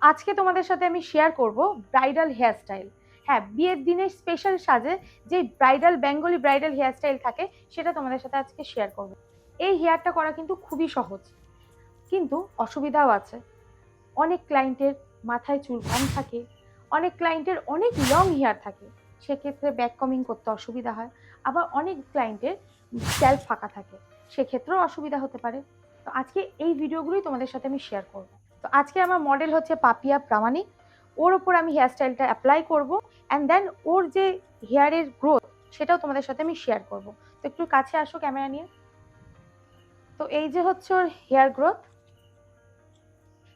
আজকে তোমাদের সাথে আমি শেয়ার করব ব্রাইডাল হেয়ারস্টাইল। হ্যাঁ, বিয়ের দিনে স্পেশাল সাজে যে ব্রাইডাল বেঙ্গলি ব্রাইডাল হেয়ারস্টাইল থাকে সেটা তোমাদের সাথে আজকে শেয়ার করব। এই হেয়ারটা করা কিন্তু খুবই সহজ, কিন্তু অসুবিধাও আছে। অনেক ক্লায়েন্টের মাথায় চুল কম থাকে, অনেক ক্লায়েন্টের অনেক লং হেয়ার থাকে, সেক্ষেত্রে ব্যাক কমিং করতে অসুবিধা হয়। আবার অনেক ক্লায়েন্টের স্ক্যাল্প ফাঁকা থাকে, সেক্ষেত্রেও অসুবিধা হতে পারে। তো আজকে এই ভিডিওগুলোই তোমাদের সাথে আমি শেয়ার করব। তো আজকে আমার মডেল হচ্ছে পাপিয়া প্রামাণিক। ওর ওপর আমি হেয়ারস্টাইলটা অ্যাপ্লাই করব, অ্যান্ড দেন ওর যে হেয়ারের গ্রোথ সেটাও তোমাদের সাথে আমি শেয়ার করব। তো একটু কাছে আসো ক্যামেরা নিয়ে। তো এই যে হচ্ছে ওর হেয়ার গ্রোথ।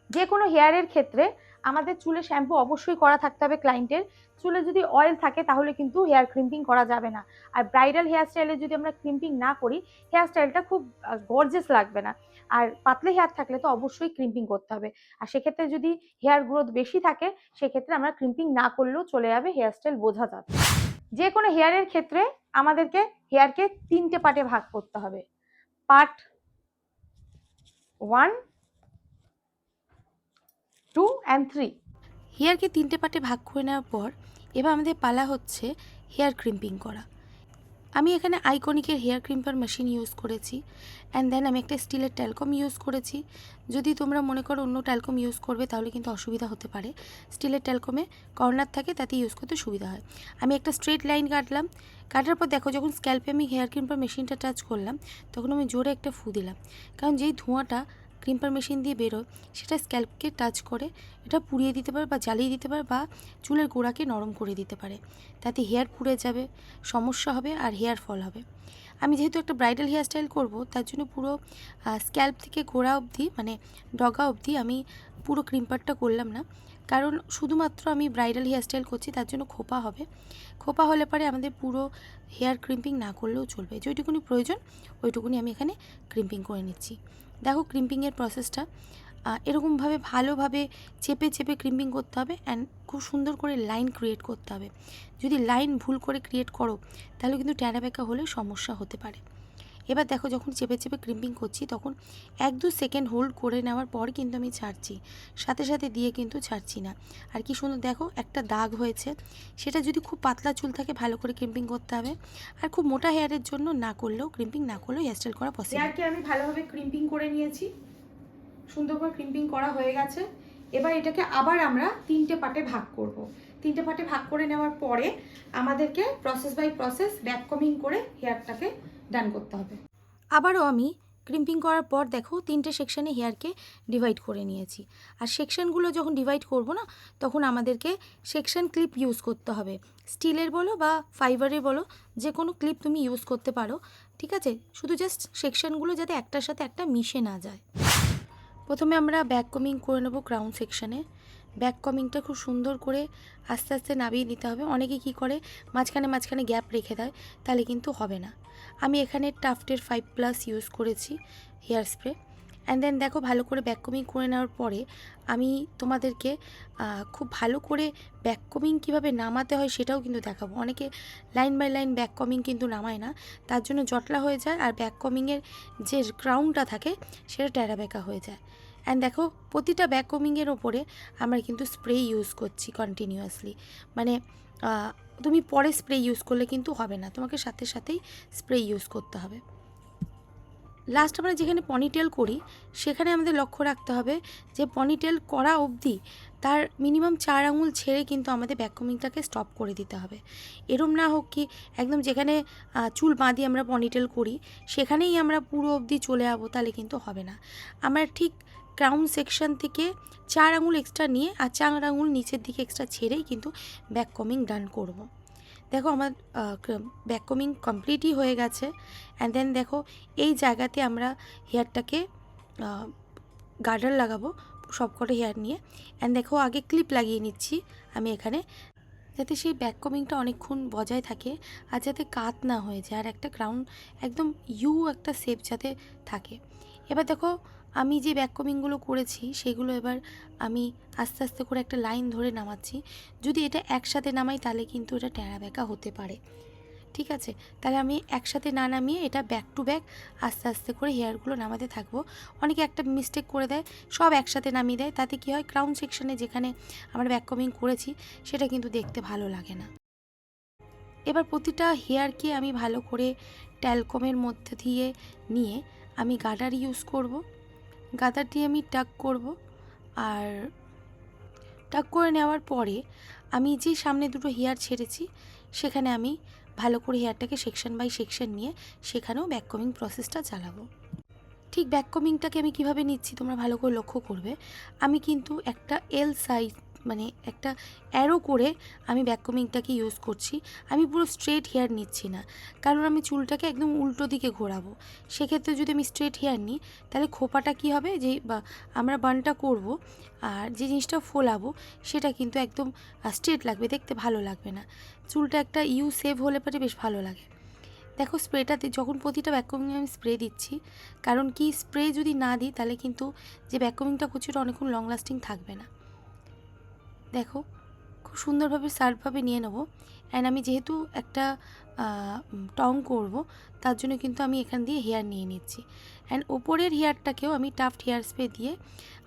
যে কোনো হেয়ারের ক্ষেত্রে আমাদের চুলে শ্যাম্পু অবশ্যই করা থাকতে হবে ক্লায়েন্টের। চুলে যদি অয়েল থাকে তাহলে কিন্তু হেয়ার ক্রিম্পিং করা যাবে না। আর ব্রাইডাল হেয়ার স্টাইলে যদি আমরা ক্রিম্পিং না করি, হেয়ার স্টাইলটা খুব গর্জিয়াস লাগবে না। আর পাতলা হেয়ার থাকলে তো অবশ্যই ক্রিম্পিং করতে হবে। আর সেক্ষেত্রে যদি হেয়ার গ্রোথ বেশি থাকে, সেক্ষেত্রে আমরা ক্রিম্পিং না করলেও চলে যাবে, হেয়ার স্টাইল বোঝা যাবে। যে কোনো হেয়ারের ক্ষেত্রে আমাদেরকে হেয়ারকে 3টে পার্টে ভাগ করতে হবে। Part 1, 2 and 3। হেয়ারকে 3টে পার্টে ভাগ করে নেওয়ার পর এবার আমাদের পালা হচ্ছে হেয়ার ক্রিম্পিং করা। আমি এখানে আইকনিকের হেয়ার ক্রিম্পার মেশিন ইউজ করেছি, অ্যান্ড দেন আমি একটা স্টিলের ট্যালকম ইউজ করেছি। যদি তোমরা মনে করো অন্য ট্যালকম ইউজ করবে তাহলে কিন্তু অসুবিধা হতে পারে। স্টিলের ট্যালকমে কর্নার থাকে, তাতে ইউজ করতে সুবিধা হয়। আমি একটা স্ট্রেট লাইন কাটলাম। কাটার পর দেখো, যখন স্ক্যাল্পে আমি হেয়ার ক্রিম্পার মেশিনটা টাচ করলাম, তখন আমি জোরে একটা ফু দিলাম, কারণ যেই ধোঁয়াটা ক্রিম্পার মেশিন দিয়ে বেরোয় সেটা স্ক্যাল্পকে টাচ করে এটা পুড়িয়ে দিতে পারে বা জ্বালিয়ে দিতে পারে বা চুলের গোড়াকে নরম করে দিতে পারে। তাতে হেয়ার পুড়ে যাবে, সমস্যা হবে, আর হেয়ার ফল হবে। আমি যেহেতু একটা ব্রাইডাল হেয়ার স্টাইল করবো, তার জন্য পুরো স্ক্যাল্প থেকে গোড়া অবধি, মানে ডগা অবধি আমি পুরো ক্রিম্পারটা করলাম না, কারণ শুধুমাত্র আমি ব্রাইডাল হেয়ার স্টাইল করছি, তার জন্য খোপা হবে। খোপা হলে পরে আমাদের পুরো হেয়ার ক্রিম্পিং না করলেও চলবে। যেটুকুনি প্রয়োজন ওইটুকুনি আমি এখানে ক্রিম্পিং করে নিচ্ছি। দেখো, ক্রিম্পিংয়ের প্রসেসটা এরকমভাবে ভালোভাবে চেপে চেপে ক্রিম্পিং করতে হবে, অ্যান্ড খুব সুন্দর করে লাইন ক্রিয়েট করতে হবে। যদি লাইন ভুল করে ক্রিয়েট করো তাহলে কিন্তু ট্যাড়া ব্যাকা হলে সমস্যা হতে পারে। এবার দেখো, যখন চেপে চেপে ক্রিম্পিং করছি তখন 1-2 সেকেন্ড হোল্ড করে নেওয়ার পর কিন্তু আমি ছাড়ছি, সাথে সাথে দিয়ে কিন্তু ছাড়ছি না। আর কি সুন্দর দেখো, একটা দাগ হয়েছে। সেটা যদি খুব পাতলা চুল থাকে ভালো করে ক্রিম্পিং করতে হবে, আর খুব মোটা হেয়ারের জন্য না করলেও, ক্রিম্পিং না করলেও হেয়ারস্টাইল করা পসিবল। হেয়ারকে আমি ভালোভাবে ক্রিম্পিং করে নিয়েছি, সুন্দর করে ক্রিম্পিং করা হয়ে গেছে। এবার এটাকে আবার আমরা 3টে পার্টে ভাগ করব। 3টে পার্টে ভাগ করে নেওয়ার পরে আমাদেরকে প্রসেস বাই প্রসেস ব্যাক কমিং করে হেয়ারটাকে ডান করতে হবে। আবারও আমি ক্রিম্পিং করার পর দেখো 3টে সেকশানে হেয়ারকে ডিভাইড করে নিয়েছি। আর সেকশানগুলো যখন ডিভাইড করব না, তখন আমাদেরকে সেকশান ক্লিপ ইউজ করতে হবে। স্টিলের বলো বা ফাইবারের বলো, যে কোনো ক্লিপ তুমি ইউজ করতে পারো, ঠিক আছে? শুধু জাস্ট সেকশানগুলো যাতে একটার সাথে একটা মিশে না যায়। প্রথমে আমরা ব্যাক কমিং করে নেব ক্রাউন সেকশানে। ব্যাক কমিংটা খুব সুন্দর করে আস্তে আস্তে নামিয়ে নিতে হবে। অনেকে কি করে মাঝখানে মাঝখানে গ্যাপ রেখে দেয়, তাহলে কিন্তু হবে না। আমি এখানে টাফটের 5+ ইউজ করেছি হেয়ার স্প্রে। অ্যান্ড দেন দেখো, ভালো করে ব্যাক কমিং করে নেওয়ার পরে আমি তোমাদেরকে খুব ভালো করে ব্যাক কমিং কীভাবে নামাতে হয় সেটাও কিন্তু দেখাবো। অনেকে লাইন বাই লাইন ব্যাক কমিং কিন্তু নামায় না, তার জন্য জটলা হয়ে যায়, আর ব্যাক কমিংয়ের যে ক্রাউনটা থাকে সেটা ট্যাড়া ব্যাকা হয়ে যায়। অ্যান্ড দেখো, প্রতিটা ব্যাক কমিংয়ের ওপরে আমরা কিন্তু স্প্রে ইউজ করছি কন্টিনিউয়াসলি। মানে তুমি পরে স্প্রে ইউজ করলে কিন্তু হবে না, তোমাকে সাথে সাথেই স্প্রে ইউজ করতে হবে। লাস্ট আমরা যেখানে পনিটেল করি সেখানে আমাদের লক্ষ্য রাখতে হবে যে পনিটেল করা অবধি তার মিনিমাম 4 আঙুল ছেড়ে কিন্তু আমাদের ব্যাক কমিংটাকে স্টপ করে দিতে হবে। এরম না হোক কি একদম যেখানে চুল বাঁধি আমরা পনিটেল করি সেখানেই আমরা পুরো অবধি চলে যাবো, তাহলে কিন্তু হবে না। আমরা ঠিক ক্রাউন সেকশন থেকে 4 আঙুল এক্সট্রা নিয়ে আর 4 আঙুল নিচের দিকে এক্সট্রা ছেড়েই কিন্তু ব্যাক কমিং ডান করব। দেখো, আমার ব্যাক কমিং কমপ্লিটই হয়ে গেছে। অ্যান্ড দেন দেখো, এই জায়গাতে আমরা হেয়ারটাকে গার্ডার লাগাবো সবকটা হেয়ার নিয়ে। অ্যান্ড দেখো, আগে ক্লিপ লাগিয়ে নিচ্ছি আমি এখানে, যাতে সেই ব্যাক কমিংটা অনেকক্ষণ বজায় থাকে আর যাতে কাত না হয়ে যায়, আর একটা ক্রাউন একদম একটা শেপ যাতে থাকে। এবার দেখো, আমি যে ব্যাক কমিংগুলো করেছি সেগুলো এবার আমি আস্তে আস্তে করে একটা লাইন ধরে নামাচ্ছি। যদি এটা একসাথে নামাই তাহলে কিন্তু এটা ট্যাড়া ব্যাকা হতে পারে। ঠিক আছে, তাহলে আমি একসাথে না নামিয়ে এটা ব্যাক টু ব্যাক আস্তে আস্তে করে হেয়ারগুলো নামাতে থাকবো। অনেকে একটা মিস্টেক করে দেয়, সব একসাথে নামিয়ে দেয়, তাতে কি হয় ক্রাউন সেকশনে যেখানে আমরা ব্যাক কমিং করেছি সেটা কিন্তু দেখতে ভালো লাগে না। এবার প্রতিটা হেয়ারকে আমি ভালো করে ট্যালকমের মধ্যে দিয়ে নিয়ে আমি গার্ডার ইউজ করব। গার্ডার দিয়ে আমি টাক করব, আর টাক করে নেওয়ার পরে আমি যে সামনে দুটো হেয়ার ছেড়েছি সেখানে আমি ভালো করে হেয়ারটাকে সেকশন বাই সেকশন নিয়ে সেখানেও ব্যাক কমিং প্রসেসটা চালাবো। ঠিক ব্যাক কমিংটাকে আমি কিভাবে নিচ্ছি তোমরা ভালো করে লক্ষ্য করবে। আমি কিন্তু একটা এল সাইজ মানে একটা অ্যারো করে আমি ব্যাক কমিংটাকে ইউজ করছি। আমি পুরো স্ট্রেট হেয়ার নিচ্ছি না, কারণ আমি চুলটাকে একদম উল্টো দিকে ঘোরাবো। সেক্ষেত্রে যদি আমি স্ট্রেট হেয়ার নিই তাহলে খোপাটা কি হবে, যে আমরা বানটা করব আর যে জিনিসটা ফোলাবো সেটা কিন্তু একদম স্ট্রেট লাগবে, দেখতে ভালো লাগবে না। চুলটা একটা ইউ সেভ হলে পরে বেশ ভালো লাগে। দেখো স্প্রেটাতে যখন প্রতিটা ভ্যাকুমিংয়ে আমি স্প্রে দিচ্ছি, কারণ কি স্প্রে যদি না দিই তাহলে কিন্তু যে ভ্যাকুমিংটা করছি ওটা অনেকক্ষণ লং লাস্টিং থাকবে না। দেখো খুব সুন্দরভাবে সার্ভভাবে নিয়ে নেবো। অ্যান্ড আমি যেহেতু একটা টং করব তার জন্য কিন্তু আমি এখান দিয়ে হেয়ার নিয়ে নিচ্ছি। অ্যান্ড ওপরের হেয়ারটাকেও আমি টাফট হেয়ার স্প্রে দিয়ে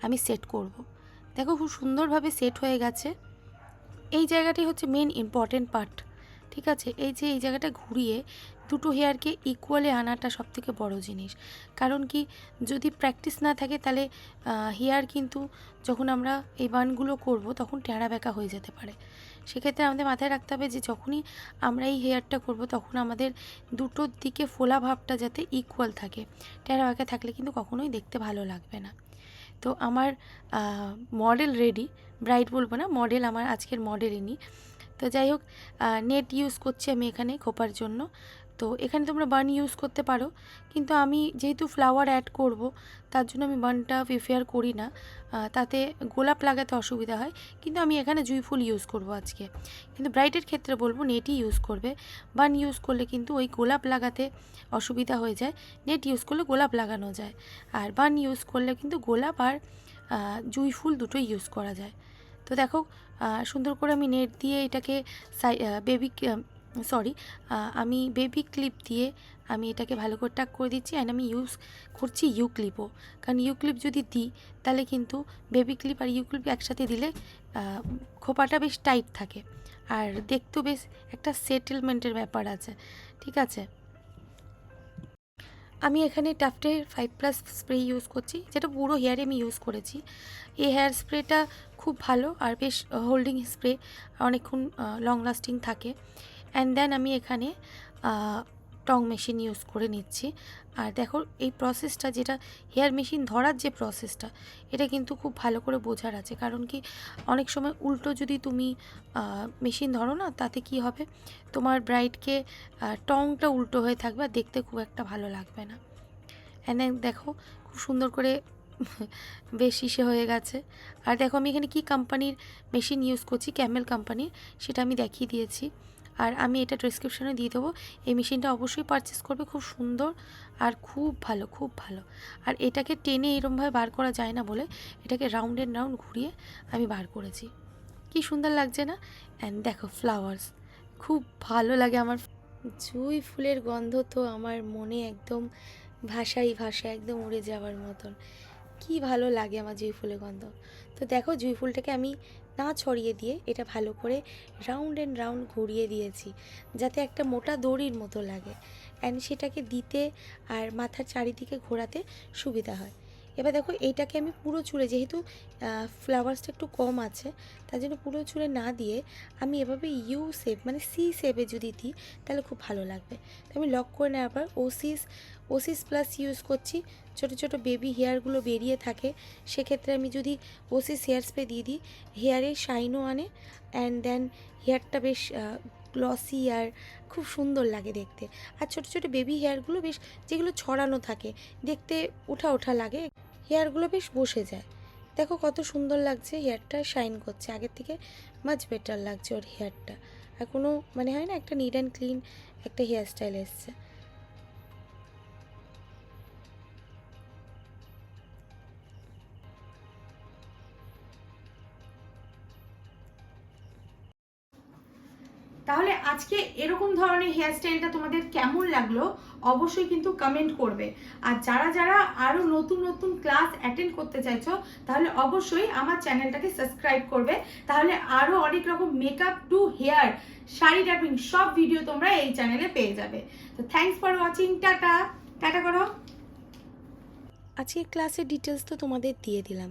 আমি সেট করব। দেখো খুব সুন্দরভাবে সেট হয়ে গেছে। এই জায়গাটাই হচ্ছে মেন ইম্পর্টেন্ট পার্ট। ঠিক আছে, এই যে এই জায়গাটা ঘুরিয়ে দুটো হেয়ারকে ইকুয়ালে আনাটা সবথেকে বড় জিনিস। কারণ কি যদি প্র্যাকটিস না থাকে তাহলে হেয়ার কিন্তু যখন আমরা এই বানগুলো করব তখন ট্যাড়া ব্যাকা হয়ে যেতে পারে। সেক্ষেত্রে আমাদের মাথায় রাখতে হবে যে যখনই আমরা এই হেয়ারটা করব তখন আমাদের দুটোর দিকে ফোলা ভাবটা যাতে ইকুয়াল থাকে। ট্যাড়া ব্যাকা থাকলে কিন্তু কখনোই দেখতে ভালো লাগবে না। তো আমার মডেল রেডি, ব্রাইড বলবো না, মডেল আমার আজকের মডেল ইনি। তো যাই হোক, নেট ইউজ করছি আমি এখানে খোপার জন্য। তো এখানে তোমরা বান ইউজ করতে পারো, কিন্তু আমি যেহেতু ফ্লাওয়ার অ্যাড করব তার জন্য আমি বানটা প্রিফার করি না, তাতে গোলাপ লাগাতে অসুবিধা হয়। কিন্তু আমি এখানে জুঁই ফুল ইউজ করব আজকে। কিন্তু ব্রাইডের ক্ষেত্রে বলবো নেটই ইউজ করবে। বান ইউজ করলে কিন্তু ওই গোলাপ লাগাতে অসুবিধা হয়ে যায়। নেট ইউজ করলে গোলাপ লাগানো যায়, আর বান ইউজ করলে কিন্তু গোলাপ আর জুঁই ফুল দুটোই ইউজ করা যায়। তো দেখো সুন্দর করে আমি নেট দিয়ে এটাকে আমি বেবি ক্লিপ দিয়ে আমি এটাকে ভালো করে টাক করে দিচ্ছি। অ্যান্ড আমি ইউজ করছি ইউ ক্লিপও, কারণ ইউ ক্লিপ যদি দিই তাহলে কিন্তু বেবি ক্লিপ আর ইউ ক্লিপ একসাথে দিলে খোপাটা বেশ টাইট থাকে, আর দেখতেও বেশ একটা সেটেলমেন্টের ব্যাপার আছে। ঠিক আছে, আমি এখানে টাফটের 5+ স্প্রে ইউজ করছি, যেটা পুরো হেয়ারে আমি ইউজ করেছি। এই হেয়ার স্প্রেটা খুব ভালো আর বেশ হোল্ডিং স্প্রে, অনেকক্ষণ লং লাস্টিং থাকে। অ্যান্ড দেন আমি এখানে টং মেশিন ইউজ করে নিচ্ছি। আর দেখো এই প্রসেসটা, যেটা হেয়ার মেশিন ধরার যে প্রসেসটা, এটা কিন্তু খুব ভালো করে বোঝার আছে। কারণ কি অনেক সময় উল্টো যদি তুমি মেশিন ধরো না, তাতে কি হবে তোমার ব্রাইডকে টংটা উল্টো হয়ে থাকবে আর দেখতে খুব একটা ভালো লাগবে না। অ্যান্ড দেন দেখো খুব সুন্দর করে বেশ ইসে হয়ে গেছে। আর দেখো আমি এখানে কি কোম্পানির মেশিন ইউজ করছি, ক্যামেল কোম্পানির, সেটা আমি দেখিয়ে দিয়েছি। আর আমি এটা ডেসক্রিপশনে দিয়ে দেবো, এই মেশিনটা অবশ্যই পারচেস করবে, খুব সুন্দর আর খুব ভালো, খুব ভালো। আর এটাকে টেনে এরমভাবে বার করা যায় না বলে এটাকে রাউন্ড অ্যান্ড রাউন্ড ঘুরিয়ে আমি বার করেছি। কি সুন্দর লাগছে না? অ্যান্ড দেখো ফ্লাওয়ার্স, খুব ভালো লাগে আমার। জুঁই ফুলের গন্ধ তো আমার মনে একদম ভাষাই একদম উড়ে যাওয়ার মতন। কি ভালো লাগে আমার জুঁই ফুলের গন্ধ। তো দেখো জুঁই ফুলটাকে আমি না ছড়িয়ে দিয়ে এটা ভালো করে রাউন্ড অ্যান্ড রাউন্ড ঘুরিয়ে দিয়েছি, যাতে একটা মোটা দড়ির মতো লাগে, অ্যান্ড সেটাকে দিতে আর মাথার চারিদিকে ঘোরাতে সুবিধা হয়। এবার দেখো এইটাকে আমি পুরো চুলে, যেহেতু ফ্লাওয়ার্সটা একটু কম আছে তার জন্য পুরো চুলে না দিয়ে আমি এভাবে ইউ শেপ মানে সি শেপে যদি দিই তাহলে খুব ভালো লাগবে। তো আমি লক করে নেওয়ার পর ওসিস প্লাস ইউজ করছি। ছোটো ছোটো বেবি হেয়ারগুলো বেরিয়ে থাকে, সেক্ষেত্রে আমি যদি ওসিস হেয়ার স্প্রে দিয়ে দিই হেয়ারে শাইনও আনে, অ্যান্ড দেন হেয়ারটা বেশ গ্লসি আর খুব সুন্দর লাগে দেখতে। আর ছোটো ছোটো বেবি হেয়ারগুলো বেশ, যেগুলো ছড়ানো থাকে, দেখতে ওঠা ওঠা লাগে, হেয়ারগুলো বেশ বসে যায়। দেখো কত সুন্দর লাগছে, হেয়ারটা শাইন করছে আগের থেকে, মাচ বেটার লাগছে ওর হেয়ারটা। আর কোনো মানে হয় না, একটা নিট অ্যান্ড ক্লিন একটা হেয়ার স্টাইল এসছে। তাহলে আজকে এরকম ধরনের হেয়ারস্টাইলটা তোমাদের কেমন লাগলো অবশ্যই কিন্তু কমেন্ট করবে। আর যারা যারা আরও নতুন নতুন ক্লাস অ্যাটেন্ড করতে চাইছো তাহলে অবশ্যই আমার চ্যানেলটাকে সাবস্ক্রাইব করবে, তাহলে আরও অনেক রকম makeup to hair, sari draping সব ভিডিও তোমরা এই চ্যানেলে পেয়ে যাবে। তো thanks for watching, tata. Tata করো। আজকের ক্লাসের ডিটেলস তো তোমাদের দিয়ে দিলাম,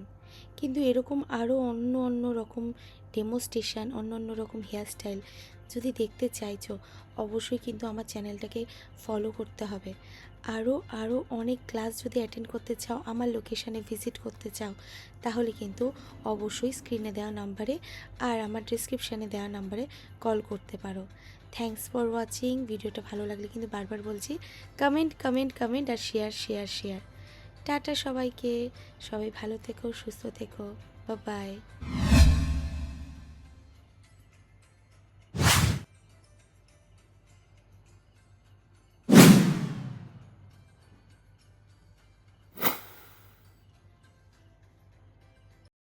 কিন্তু এরকম আরও অন্য অন্য রকম ডেমোস্ট্রেশন, অন্য অন্য রকম হেয়ারস্টাইল যদি দেখতে চাইছো অবশ্যই কিন্তু আমার চ্যানেলটাকে ফলো করতে হবে। আরও অনেক ক্লাস যদি অ্যাটেন্ড করতে চাও, আমার লোকেশানে ভিজিট করতে চাও, তাহলে কিন্তু অবশ্যই স্ক্রিনে দেওয়া নাম্বারে আর আমার ডিসক্রিপশানে দেওয়া নাম্বারে কল করতে পারো। Thanks for watching. ভিডিওটা ভালো লাগলে কিন্তু বারবার বলছি, কমেন্ট কমেন্ট কমেন্ট আর শেয়ার শেয়ার শেয়ার। টাটা সবাইকে, সবাই ভালো থেকো, সুস্থ থেকো, বাই বাই।